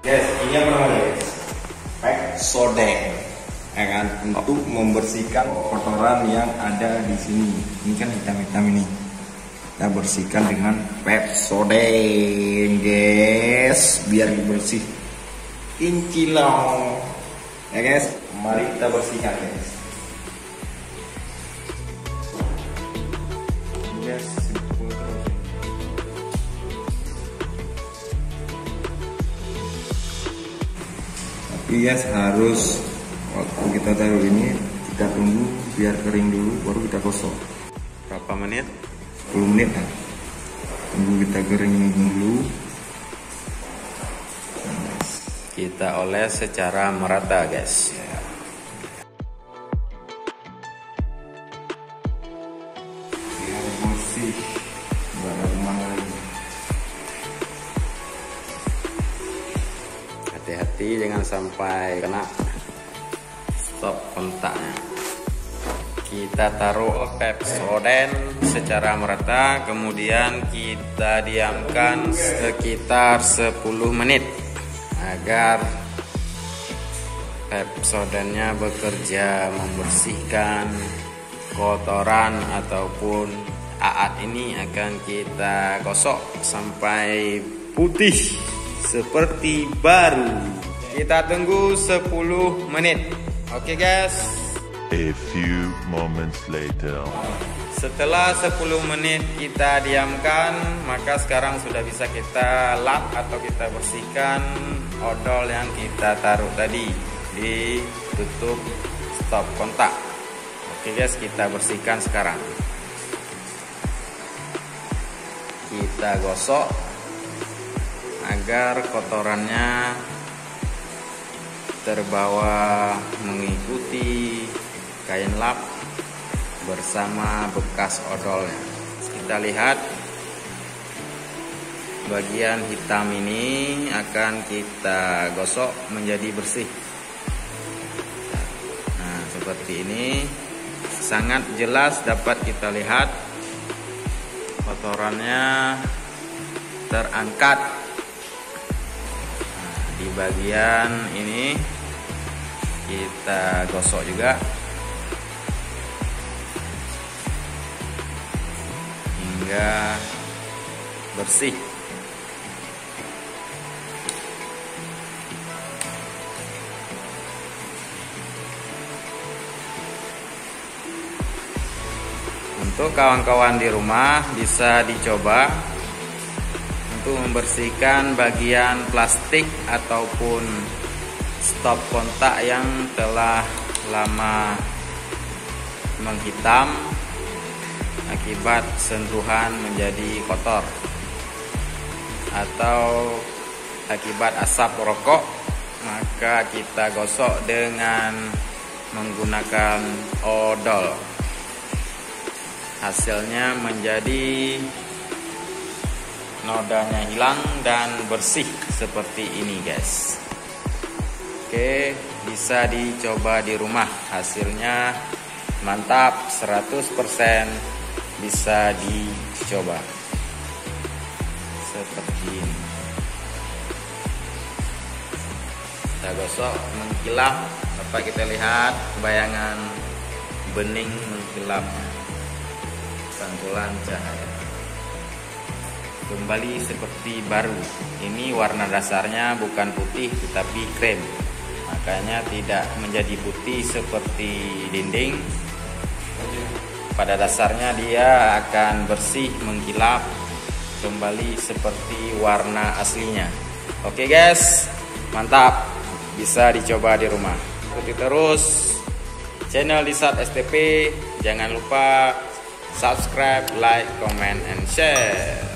Guys, ini apa namanya guys? Pepsodent, ya kan? Untuk membersihkan kotoran yang ada di sini. Ini kan hitam-hitam ini. Kita bersihkan dengan Pepsodent, guys, biar bersih kincilong. Ya guys, mari kita bersihkan guys. Guys, simpul terus. Tapi guys, harus waktu kita taruh ini kita tunggu biar kering dulu, baru kita gosok. Berapa menit? 10 menit kan. Tunggu kita kering dulu. Kita oles secara merata, guys. Biar bersih, nggak ada kuman lagi. Hati-hati jangan sampai kena stop kontaknya. Kita taruh Pepsodent secara merata, kemudian kita diamkan sekitar 10 menit agar Pepsodentnya bekerja membersihkan kotoran ataupun aat. Ini akan kita gosok sampai putih seperti baru. Kita tunggu 10 menit. Oke guys. A few moments later. Setelah 10 menit kita diamkan, maka sekarang sudah bisa kita lap atau kita bersihkan odol yang kita taruh tadi di tutup stop kontak. Oke guys, kita bersihkan sekarang. Kita gosok agar kotorannya terbawa mengikuti kain lap bersama bekas odolnya. Kita lihat bagian hitam ini akan kita gosok menjadi bersih. Nah, seperti ini sangat jelas dapat kita lihat kotorannya terangkat. Nah, di bagian ini kita gosok juga hingga bersih. Untuk kawan-kawan di rumah bisa dicoba untuk membersihkan bagian plastik ataupun stop kontak yang telah lama menghitam akibat sentuhan menjadi kotor atau akibat asap rokok, maka kita gosok dengan menggunakan odol. Hasilnya menjadi nodanya hilang dan bersih seperti ini guys. Oke, bisa dicoba di rumah. Hasilnya mantap, 100% bisa dicoba. Seperti ini. Kita gosok mengkilap, dapat kita lihat bayangan bening mengkilap, pantulan cahaya. Kembali seperti baru. Ini warna dasarnya bukan putih tetapi krem, makanya tidak menjadi putih seperti dinding. Pada dasarnya dia akan bersih, mengkilap, kembali seperti warna aslinya. Oke guys, mantap, bisa dicoba di rumah. Ikuti terus channel Disat STP. Jangan lupa subscribe, like, comment, and share.